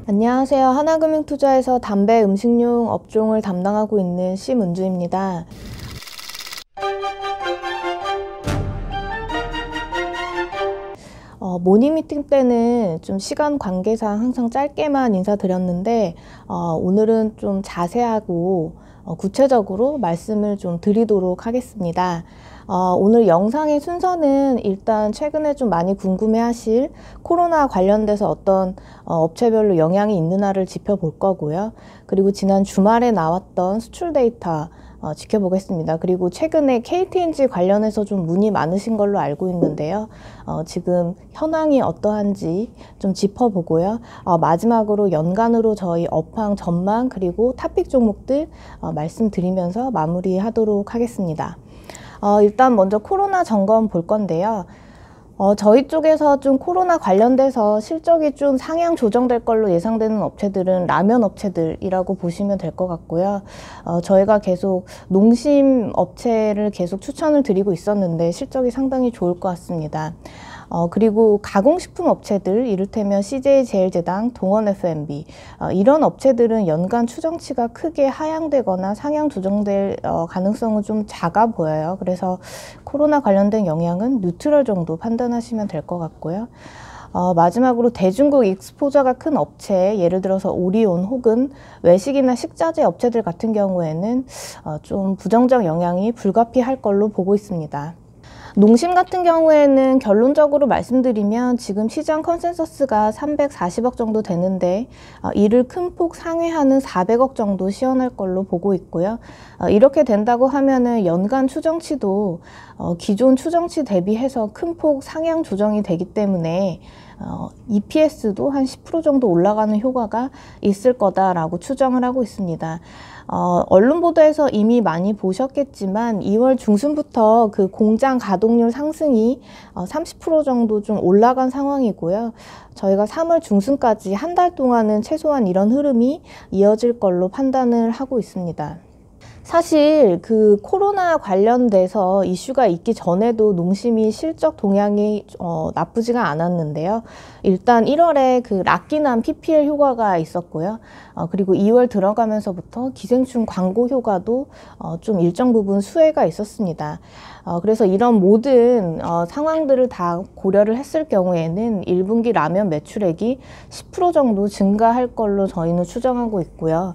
안녕하세요. 하나금융투자에서 담배 음식용 업종을 담당하고 있는 심은주입니다. 모닝미팅 때는 좀 시간 관계상 항상 짧게만 인사드렸는데 오늘은 좀 자세하고 구체적으로 말씀을 좀 드리도록 하겠습니다. 오늘 영상의 순서는 일단 최근에 좀 많이 궁금해하실 코로나 관련돼서 어떤 업체별로 영향이 있느냐를 짚어볼 거고요. 그리고 지난 주말에 나왔던 수출 데이터 지켜보겠습니다. 그리고 최근에 KTNG 관련해서 좀 문의 많으신 걸로 알고 있는데요. 지금 현황이 어떠한지 좀 짚어보고요. 마지막으로 연간으로 저희 업황 전망 그리고 탑픽 종목들 말씀드리면서 마무리하도록 하겠습니다. 일단 먼저 코로나 점검 볼 건데요. 저희 쪽에서 좀 코로나 관련돼서 실적이 좀 상향 조정될 걸로 예상되는 업체들은 라면 업체들이라고 보시면 될 것 같고요. 저희가 계속 농심 업체를 계속 추천을 드리고 있었는데 실적이 상당히 좋을 것 같습니다. 그리고 가공식품 업체들, 이를테면 CJ제일제당, 동원 F&B 이런 업체들은 연간 추정치가 크게 하향되거나 상향 조정될 가능성은 좀 작아 보여요. 그래서 코로나 관련된 영향은 뉴트럴 정도 판단하시면 될 것 같고요. 마지막으로 대중국 익스포저가 큰 업체, 예를 들어서 오리온 혹은 외식이나 식자재 업체들 같은 경우에는 좀 부정적 영향이 불가피할 걸로 보고 있습니다. 농심 같은 경우에는 결론적으로 말씀드리면 지금 시장 컨센서스가 340억 정도 되는데 이를 큰 폭 상회하는 400억 정도 시현할 걸로 보고 있고요. 이렇게 된다고 하면은 연간 추정치도 기존 추정치 대비해서 큰 폭 상향 조정이 되기 때문에 EPS도 한 10% 정도 올라가는 효과가 있을 거다라고 추정을 하고 있습니다. 언론 보도에서 이미 많이 보셨겠지만 2월 중순부터 그 공장 가동률 상승이 30% 정도 좀 올라간 상황이고요. 저희가 3월 중순까지 한 달 동안은 최소한 이런 흐름이 이어질 걸로 판단을 하고 있습니다. 사실 그 코로나 관련돼서 이슈가 있기 전에도 농심이 실적 동향이 나쁘지가 않았는데요. 일단 1월에 그 락기남 PPL 효과가 있었고요. 그리고 2월 들어가면서부터 기생충 광고 효과도 좀 일정 부분 수혜가 있었습니다. 그래서 이런 모든 상황들을 다 고려를 했을 경우에는 1분기 라면 매출액이 10% 정도 증가할 걸로 저희는 추정하고 있고요.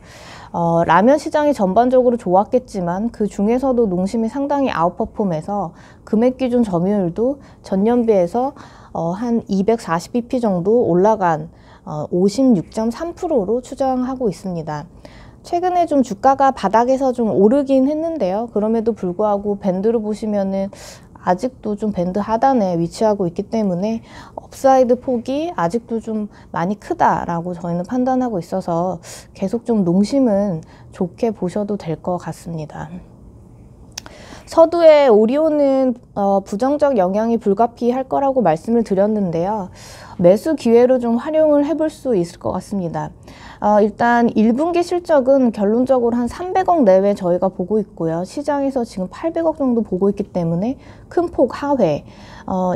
라면 시장이 전반적으로 좋았겠지만 그 중에서도 농심이 상당히 아웃퍼폼해서 금액 기준 점유율도 전년비해서 한 240bp 정도 올라간 56.3%로 추정하고 있습니다. 최근에 좀 주가가 바닥에서 좀 오르긴 했는데요. 그럼에도 불구하고 밴드로 보시면은 아직도 좀 밴드 하단에 위치하고 있기 때문에 업사이드 폭이 아직도 좀 많이 크다라고 저희는 판단하고 있어서 계속 좀 농심은 좋게 보셔도 될 것 같습니다. 서두에 오리온은 부정적 영향이 불가피할 거라고 말씀을 드렸는데요. 매수 기회로 좀 활용을 해볼 수 있을 것 같습니다. 일단 1분기 실적은 결론적으로 한 300억 내외 저희가 보고 있고요. 시장에서 지금 800억 정도 보고 있기 때문에 큰 폭 하회.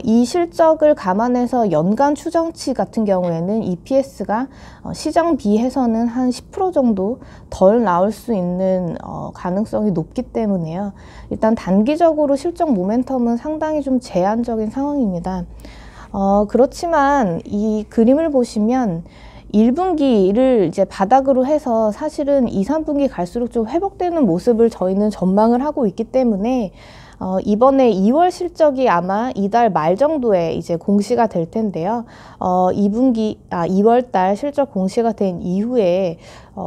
이 실적을 감안해서 연간 추정치 같은 경우에는 EPS가 시장 비해서는 한 10% 정도 덜 나올 수 있는 가능성이 높기 때문에요. 일단 단기적으로 실적 모멘텀은 상당히 좀 제한적인 상황입니다. 그렇지만 이 그림을 보시면 1분기를 이제 바닥으로 해서 사실은 2, 3분기 갈수록 좀 회복되는 모습을 저희는 전망을 하고 있기 때문에 이번에 2월 실적이 아마 이달 말 정도에 이제 공시가 될 텐데요. 2월 달 실적 공시가 된 이후에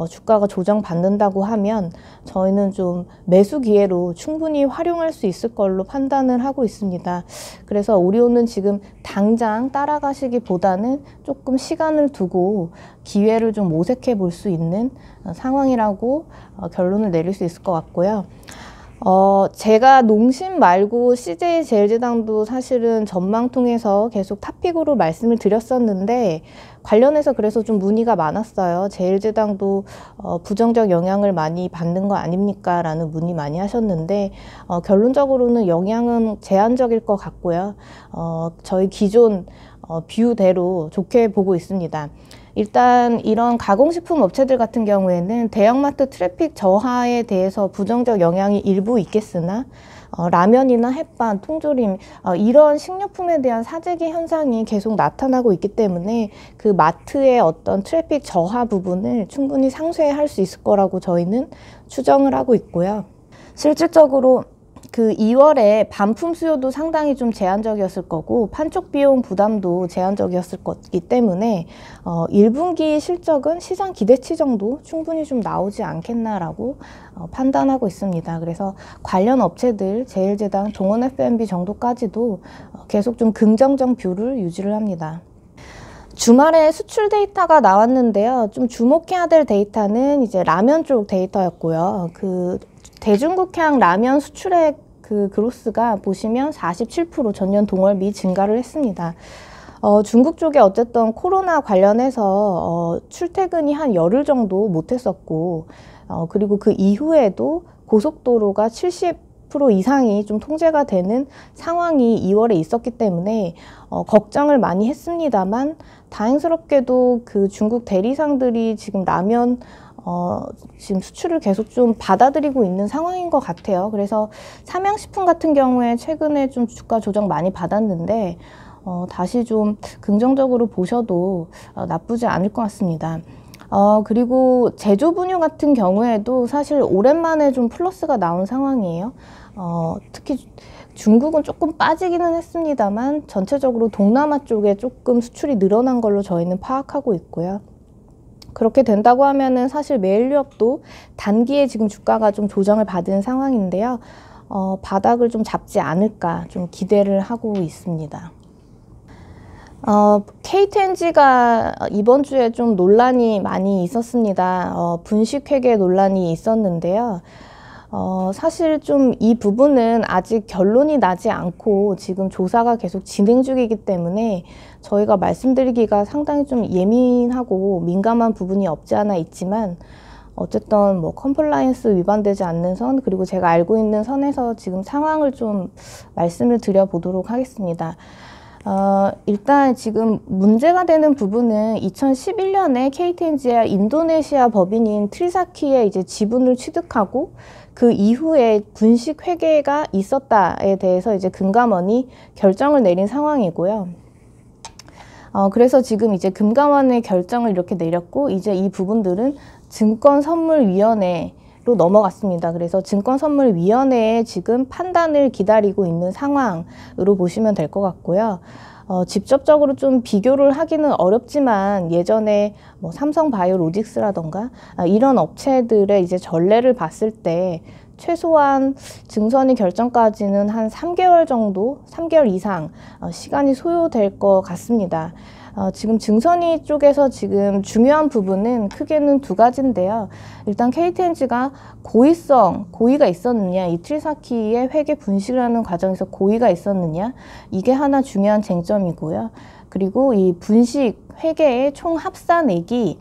주가가 조정받는다고 하면 저희는 좀 매수 기회로 충분히 활용할 수 있을 걸로 판단을 하고 있습니다. 그래서 오리온은 지금 당장 따라가시기보다는 조금 시간을 두고 기회를 좀 모색해 볼 수 있는 상황이라고 결론을 내릴 수 있을 것 같고요. 제가 농심 말고 CJ제일제당도 사실은 전망 통해서 계속 탑픽으로 말씀을 드렸었는데 관련해서 그래서 좀 문의가 많았어요. 제일제당도 부정적 영향을 많이 받는 거 아닙니까? 라는 문의 많이 하셨는데 결론적으로는 영향은 제한적일 것 같고요. 저희 기존 뷰대로 좋게 보고 있습니다. 일단 이런 가공식품 업체들 같은 경우에는 대형마트 트래픽 저하에 대해서 부정적 영향이 일부 있겠으나 라면이나 햇반, 통조림 이런 식료품에 대한 사재기 현상이 계속 나타나고 있기 때문에 그 마트의 어떤 트래픽 저하 부분을 충분히 상쇄할 수 있을 거라고 저희는 추정을 하고 있고요. 실질적으로 그 2월에 반품 수요도 상당히 좀 제한적이었을 거고 판촉 비용 부담도 제한적이었을 거기 때문에 1분기 실적은 시장 기대치 정도 충분히 좀 나오지 않겠나라고 판단하고 있습니다. 그래서 관련 업체들 제일제당, 동원 F&B 정도까지도 계속 좀 긍정적 뷰를 유지를 합니다. 주말에 수출 데이터가 나왔는데요. 좀 주목해야 될 데이터는 이제 라면 쪽 데이터였고요. 그 대중국향 라면 수출액 그 그로스가 보시면 47% 전년 동월비 증가를 했습니다. 중국 쪽에 어쨌든 코로나 관련해서 출퇴근이 한 열흘 정도 못했었고 그리고 그 이후에도 고속도로가 70% 이상이 좀 통제가 되는 상황이 2월에 있었기 때문에 걱정을 많이 했습니다만 다행스럽게도 그 중국 대리상들이 지금 라면 지금 수출을 계속 좀 받아들이고 있는 상황인 것 같아요. 그래서 삼양식품 같은 경우에 최근에 좀 주가 조정 많이 받았는데 다시 좀 긍정적으로 보셔도 나쁘지 않을 것 같습니다. 그리고 제조 분유 같은 경우에도 사실 오랜만에 좀 플러스가 나온 상황이에요. 특히 중국은 조금 빠지기는 했습니다만 전체적으로 동남아 쪽에 조금 수출이 늘어난 걸로 저희는 파악하고 있고요. 그렇게 된다고 하면은 사실 메일유업도 단기에 지금 주가가 좀 조정을 받은 상황인데요. 바닥을 좀 잡지 않을까 좀 기대를 하고 있습니다. KTNG가 이번 주에 좀 논란이 많이 있었습니다. 분식회계 논란이 있었는데요. 사실 좀 이 부분은 아직 결론이 나지 않고 지금 조사가 계속 진행 중이기 때문에 저희가 말씀드리기가 상당히 좀 예민하고 민감한 부분이 없지 않아 있지만 어쨌든 뭐 컴플라이언스 위반되지 않는 선 그리고 제가 알고 있는 선에서 지금 상황을 좀 말씀을 드려보도록 하겠습니다. 일단 지금 문제가 되는 부분은 2011년에 KTNG가 인도네시아 법인인 트리사키의 이제 지분을 취득하고 그 이후에 분식 회계가 있었다에 대해서 이제 금감원이 결정을 내린 상황이고요. 그래서 지금 이제 금감원의 결정을 이렇게 내렸고 이제 이 부분들은 증권선물위원회로 넘어갔습니다. 그래서 증권선물위원회에 지금 판단을 기다리고 있는 상황으로 보시면 될 것 같고요. 직접적으로 좀 비교를 하기는 어렵지만 예전에 뭐 삼성바이오로직스라던가 이런 업체들의 이제 전례를 봤을 때 최소한 증선이 결정까지는 한 3개월 정도, 3개월 이상 시간이 소요될 것 같습니다. 지금 증선이 쪽에서 지금 중요한 부분은 크게는 두 가지인데요. 일단 KTNG가 고의가 있었느냐, 이 트리사키의 회계 분식을 하는 과정에서 고의가 있었느냐, 이게 하나 중요한 쟁점이고요. 그리고 이 분식 회계의 총 합산액이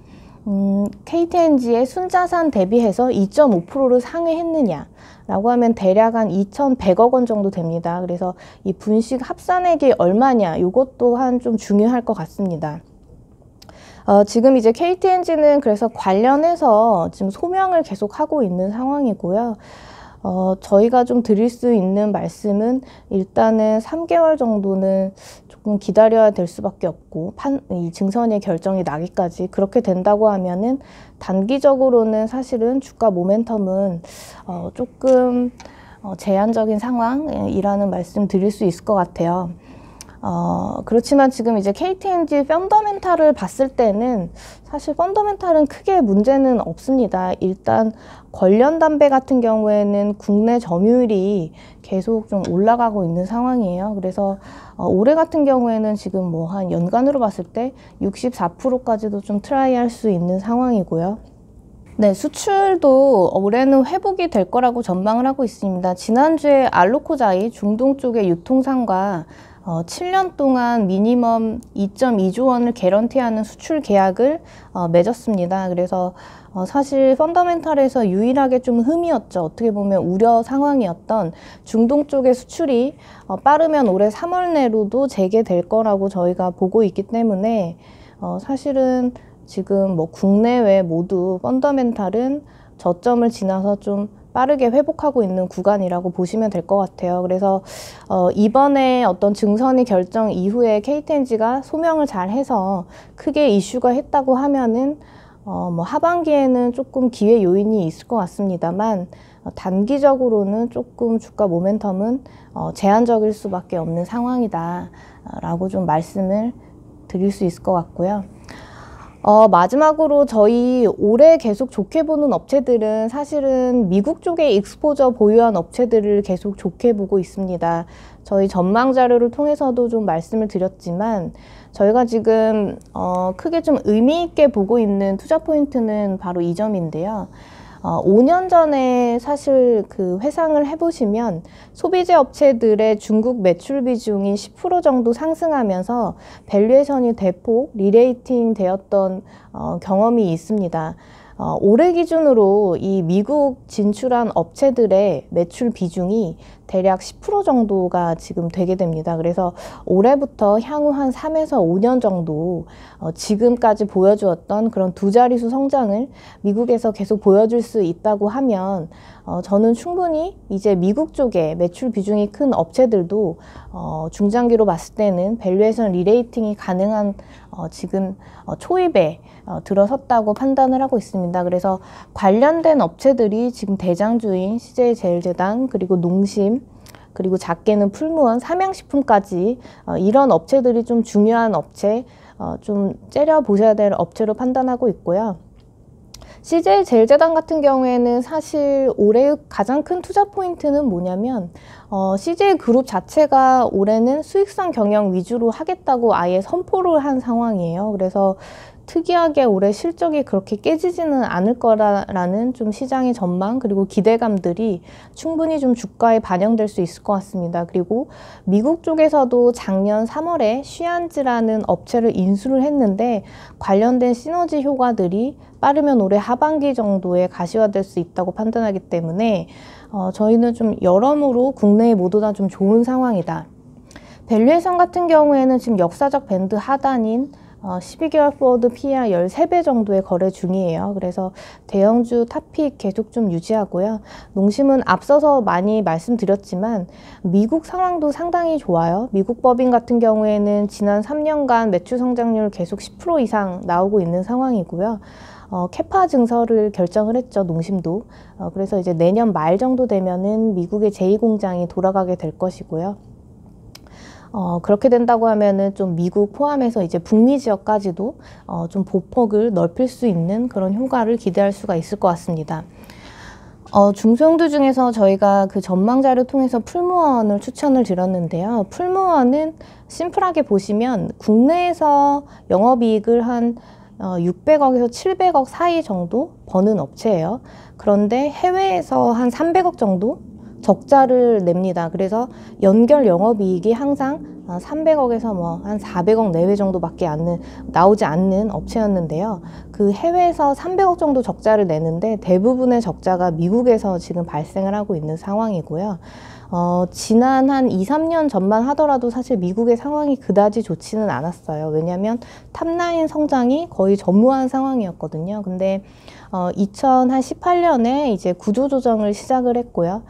KTNG의 순자산 대비해서 2.5%를 상회했느냐 라고 하면 대략 한 2,100억 원 정도 됩니다. 그래서 이 분식 합산액이 얼마냐 이것 또한 좀 중요할 것 같습니다. 지금 이제 KTNG는 그래서 관련해서 지금 소명을 계속 하고 있는 상황이고요. 저희가 좀 드릴 수 있는 말씀은 일단은 3개월 정도는 조금 기다려야 될 수밖에 없고 이 증선의 결정이 나기까지 그렇게 된다고 하면은 단기적으로는 사실은 주가 모멘텀은 조금 제한적인 상황이라는 말씀 드릴 수 있을 것 같아요. 그렇지만 지금 이제 KTNG 펀더멘탈을 봤을 때는 사실 펀더멘탈은 크게 문제는 없습니다. 일단 관련 담배 같은 경우에는 국내 점유율이 계속 좀 올라가고 있는 상황이에요. 그래서 올해 같은 경우에는 지금 뭐 한 연간으로 봤을 때 64%까지도 좀 트라이할 수 있는 상황이고요. 네, 수출도 올해는 회복이 될 거라고 전망을 하고 있습니다. 지난주에 알로코자이 중동 쪽의 유통상과 7년 동안 미니멈 2.2조 원을 개런티하는 수출 계약을 맺었습니다. 그래서 사실 펀더멘탈에서 유일하게 좀 흠이었죠. 어떻게 보면 우려 상황이었던 중동 쪽의 수출이 빠르면 올해 3월 내로도 재개될 거라고 저희가 보고 있기 때문에 사실은 지금 뭐 국내외 모두 펀더멘탈은 저점을 지나서 좀 빠르게 회복하고 있는 구간이라고 보시면 될 것 같아요. 그래서 이번에 어떤 증선이 결정 이후에 KTNG가 소명을 잘 해서 크게 이슈가 했다고 하면은 뭐 하반기에는 조금 기회 요인이 있을 것 같습니다만 단기적으로는 조금 주가 모멘텀은 제한적일 수밖에 없는 상황이다 라고 좀 말씀을 드릴 수 있을 것 같고요. 마지막으로 저희 올해 계속 좋게 보는 업체들은 사실은 미국 쪽에 익스포저 보유한 업체들을 계속 좋게 보고 있습니다. 저희 전망 자료를 통해서도 좀 말씀을 드렸지만 저희가 지금 크게 좀 의미 있게 보고 있는 투자 포인트는 바로 이 점인데요. 5년 전에 사실 그 회상을 해보시면 소비재 업체들의 중국 매출 비중이 10% 정도 상승하면서 밸류에이션이 대폭 리레이팅 되었던 경험이 있습니다. 올해 기준으로 이 미국 진출한 업체들의 매출 비중이 대략 10% 정도가 지금 되게 됩니다. 그래서 올해부터 향후 한 3에서 5년 정도 지금까지 보여주었던 그런 두 자릿수 성장을 미국에서 계속 보여줄 수 있다고 하면 저는 충분히 이제 미국 쪽에 매출 비중이 큰 업체들도 중장기로 봤을 때는 밸류에이션 리레이팅이 가능한 지금 초입에 들어섰다고 판단을 하고 있습니다. 그래서 관련된 업체들이 지금 대장주인 CJ제일제당 그리고 농심 그리고 작게는 풀무원, 삼양식품까지 이런 업체들이 좀 중요한 업체, 좀 째려보셔야 될 업체로 판단하고 있고요. CJ제일제당 같은 경우에는 사실 올해 가장 큰 투자 포인트는 뭐냐면 CJ그룹 자체가 올해는 수익성 경영 위주로 하겠다고 아예 선포를 한 상황이에요. 그래서 특이하게 올해 실적이 그렇게 깨지지는 않을 거라는 좀 시장의 전망 그리고 기대감들이 충분히 좀 주가에 반영될 수 있을 것 같습니다. 그리고 미국 쪽에서도 작년 3월에 쉬안즈라는 업체를 인수를 했는데 관련된 시너지 효과들이 빠르면 올해 하반기 정도에 가시화될 수 있다고 판단하기 때문에 저희는 좀 여러모로 국내에 모두 다 좀 좋은 상황이다. 밸류에이션 같은 경우에는 지금 역사적 밴드 하단인 12개월 포워드 PER 13배 정도의 거래 중이에요. 그래서 대형주 탑픽 계속 좀 유지하고요. 농심은 앞서서 많이 말씀드렸지만 미국 상황도 상당히 좋아요. 미국 법인 같은 경우에는 지난 3년간 매출 성장률 계속 10% 이상 나오고 있는 상황이고요. 캐파 증설을 결정을 했죠, 농심도. 그래서 이제 내년 말 정도 되면은 미국의 제2공장이 돌아가게 될 것이고요. 그렇게 된다고 하면은 좀 미국 포함해서 이제 북미 지역까지도 좀 보폭을 넓힐 수 있는 그런 효과를 기대할 수가 있을 것 같습니다. 중소형주 중에서 저희가 그 전망 자료 통해서 풀무원을 추천을 드렸는데요. 풀무원은 심플하게 보시면 국내에서 영업이익을 한 600억에서 700억 사이 정도 버는 업체예요. 그런데 해외에서 한 300억 정도 적자를 냅니다. 그래서 연결 영업이익이 항상 300억에서 뭐 한 400억 내외 정도밖에 나오지 않는 업체였는데요. 그 해외에서 300억 정도 적자를 내는데 대부분의 적자가 미국에서 지금 발생을 하고 있는 상황이고요. 지난 한 2, 3년 전만 하더라도 사실 미국의 상황이 그다지 좋지는 않았어요. 왜냐하면 탑라인 성장이 거의 전무한 상황이었거든요. 근데 2018년에 이제 구조조정을 시작을 했고요.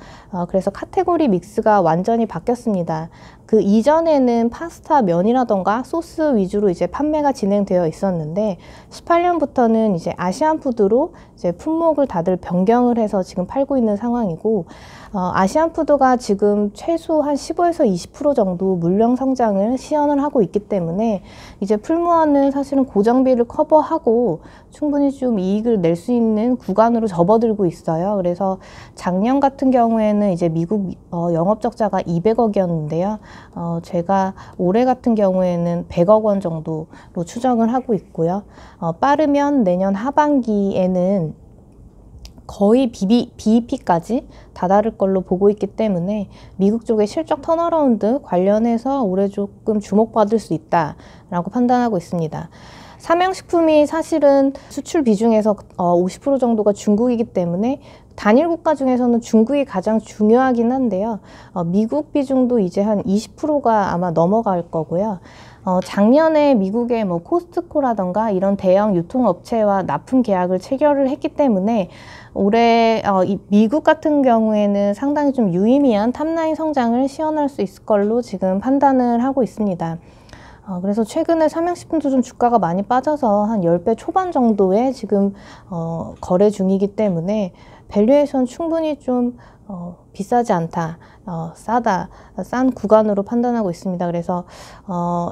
그래서 카테고리 믹스가 완전히 바뀌었습니다. 그 이전에는 파스타 면이라던가 소스 위주로 이제 판매가 진행되어 있었는데 18년부터는 이제 아시안푸드로 이제 품목을 다들 변경을 해서 지금 팔고 있는 상황이고 아시안푸드가 지금 최소 한 15에서 20% 정도 물량 성장을 시현을 하고 있기 때문에 이제 풀무원은 사실은 고정비를 커버하고 충분히 좀 이익을 낼 수 있는 구간으로 접어들고 있어요. 그래서 작년 같은 경우에는 이제 미국 영업 적자가 200억이었는데요. 제가 올해 같은 경우에는 100억 원 정도로 추정을 하고 있고요. 빠르면 내년 하반기에는 거의 BEP까지 다다를 걸로 보고 있기 때문에 미국 쪽의 실적 턴어라운드 관련해서 올해 조금 주목받을 수 있다라고 판단하고 있습니다. 삼양식품이 사실은 수출 비중에서 50% 정도가 중국이기 때문에 단일 국가 중에서는 중국이 가장 중요하긴 한데요. 미국 비중도 이제 한 20%가 아마 넘어갈 거고요. 작년에 미국의 뭐 코스트코라던가 이런 대형 유통업체와 납품 계약을 체결을 했기 때문에 올해 이 미국 같은 경우에는 상당히 좀 유의미한 탑라인 성장을 시현할 수 있을 걸로 지금 판단을 하고 있습니다. 그래서 최근에 삼양식품도 좀 주가가 많이 빠져서 한 10배 초반 정도에 지금 거래 중이기 때문에 밸류에이션 충분히 좀 비싸지 않다, 싼 구간으로 판단하고 있습니다. 그래서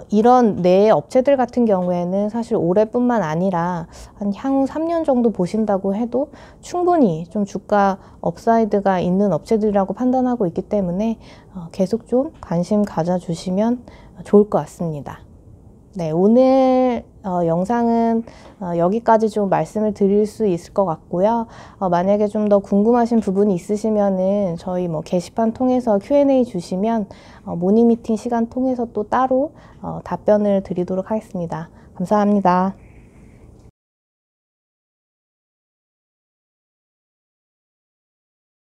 이런 내 업체들 같은 경우에는 사실 올해뿐만 아니라 한 향후 3년 정도 보신다고 해도 충분히 좀 주가 업사이드가 있는 업체들이라고 판단하고 있기 때문에 계속 좀 관심 가져주시면 좋을 것 같습니다. 네, 오늘 영상은 여기까지 좀 말씀을 드릴 수 있을 것 같고요. 만약에 좀 더 궁금하신 부분이 있으시면은 저희 뭐 게시판 통해서 Q&A 주시면 모닝 미팅 시간 통해서 또 따로 답변을 드리도록 하겠습니다. 감사합니다.